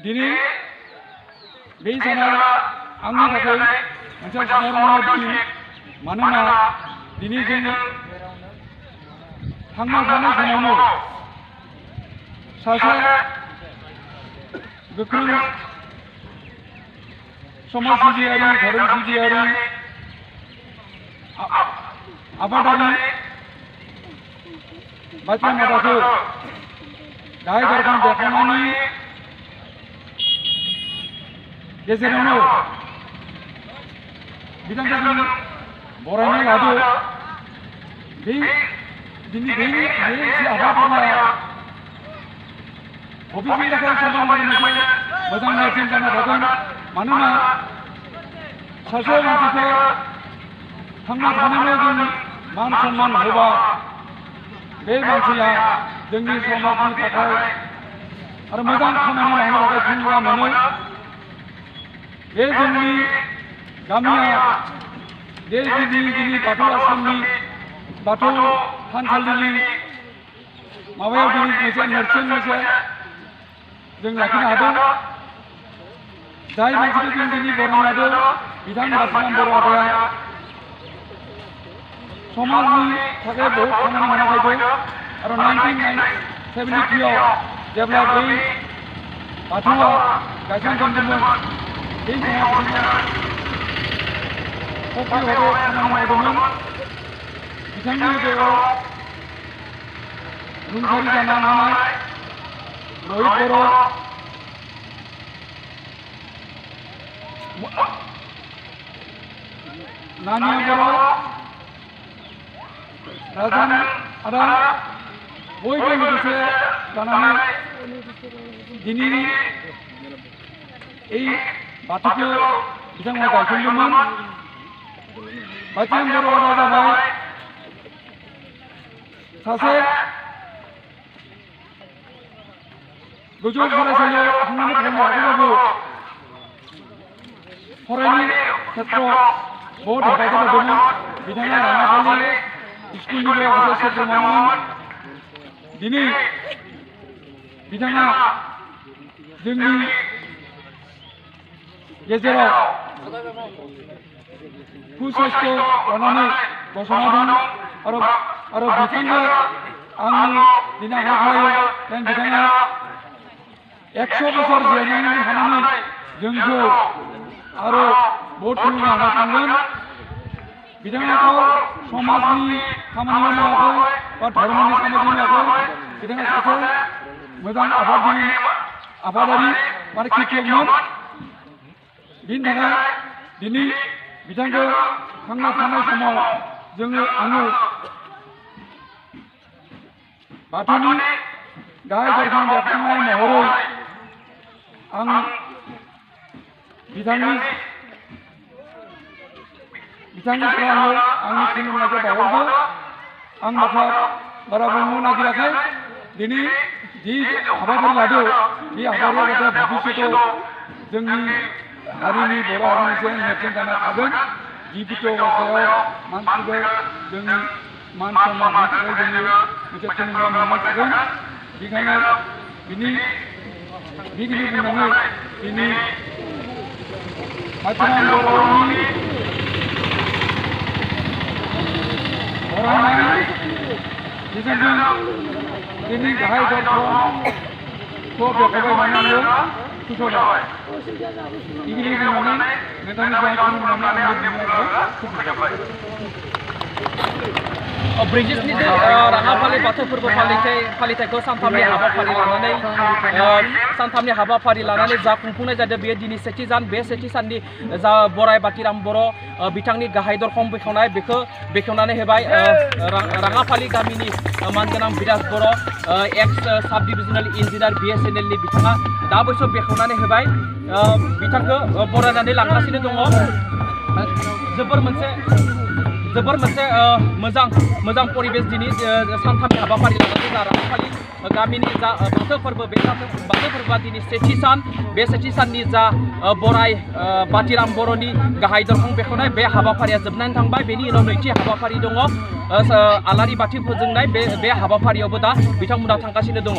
दिनै बे साना आंनि थाखाय मोनसे स्मरणाव दिन मानोना दिनै जों थांना थानाय समावनो सासे गोख्रों समाज सिबियारि धोरोम सिबियारि आबादारि बाथ्रा मादाखौ गाहाय दरखान बेरखांनायनि गेजेरावनो बिथांखौ जों बरायनाय लादो दिनै बे आबादारिया भबिष्यनि थाखाय समाजनि मोनसे मोजां नेरसोन जानो हागोन मानोना सासे मानसिखौ थांना थानायाव जों मान सन्मान होबा बे मानसिया जोंनि समाजनि थाखाय आरो मोजां खामानि मावनो थाखाय थुलुंगा मोनो बे जोंनि गामिया बे दिनै बाथौ आश्रमनि बाथौ थानसालिनि माबायाव दिनै मोनसे नेरसोन मोनसे जों लाखिनो हादों जाय मानसिखौ जों दिनै बरायनो हादों बिथां बाथौराम बर' आदाया समाजनि थाखाय बहुत खामानि मावना फैदों आरो 1973 जेब्ला बै बाथौआ गायसनजादोंमोन बे समाव सक्रिय भाबै खामानि मावदोंमोन बिथांनि बेयाव रुंसारि जाना थानाय रहित बर' नानिया बर' राजान आदा बयबो लोगोसे जानानै दिनैनि এই बाथौखौ बिथांमोना गायसनदोंमोन बाथौराम बर'आ जाबाय सासे गोजौ फरायसालियाव थांनानै फरायनो हागौबाबो फरायनायनि खेत्रआव बहुत हेफाजाब होदोंमोन बिथाङा राङापालि स्कुलनिफ्राय सासे सोद्रोमामोन दिनै बिथाङा जोंनि गेजेराव सुस्वास्थ्य लानानै गसंना दं आरो बिथांनो आं दिनै आखायाव बिथाङा 100 बोसोर जिरायनानै थानानै जोंखौ आरो बहुत थुलुंगा होना थांगोन बिथाङाखौ समाजनि खामानि मावाखै बा धर्मनि खामानि मावाखै बिथाङा सासे मोजां आबादारि माने खेतियकमोन बिनि थाखाय दिनै बिथांखौ थांना थानाय समाव आङो बाथौनि गाहाय दरखान बेरखांनाय महरै आं बिथांनि सायाव आंनि खुलुमनायखौ बावहरदों आं बारा बुंनो नागिराखै दिनै जि हाबाफारि लादों बे हाबाफारिया भबिष्यतआव जोंनि हारिनि बर' हारिनि सायाव नेरसोन जाना थागोन गिबिथ' सायाव मानसिखौ जोंनि मान सन्माननि थाखाय जोङो मोनसे थुलुंगा मोननो थागोन बेखायनो बिनि बुंनानै दिनै बाथौराम बर'नि बरायनाय गेजेरजों दिनै गाहाय दरखौ बेखेवबाय होननानै फोसावबाय बिनि बुंनानै नोंथांनि सायाव खुलुमनानै आंनि बुंनायखौ फोजोबबाय ब्रिजेशनि राङापालि बाथौ फोरबो फालिथायखौ सानथामनि हाबाफारि लानानै जा खुंफुंनाय जादों बेयो दिनै सेथि सान बे सेथि साननि जा बराय बाथिराम बर' बिथांनि गाहाय दरखं बेखेवनाय बेखौ बेखेवनानै होबाय राङापालि गामिनि मानगोनां बिराज बर' एक्स साब डिभिजनेल इन्जिनियार BSNL नि बिथाङा दा बैसो बेखेवनानै होबाय बिथांखौ बरायनानै लांगासिनो दङ जोबोर मोनसे मोजां परिबेश दिनै सानथामनि हाबाफारि लानानै जा राङापालि गामिनि जा बाथौ फोरबो बे बाथौ फोरबोआ दिनै सेथि सान बे सेथि साननि जा बराय बाथिराम बर'नि गाहाय दरखं बेखेवनाय बे हाबाफारिया जोबनानै थांबाय बेनि उनाव नैथि हाबाफारि दङ आलारि बाथि फोजोंनाय बे हाबाफारियावबो दा बिथांमोना थांगासिनो दङ।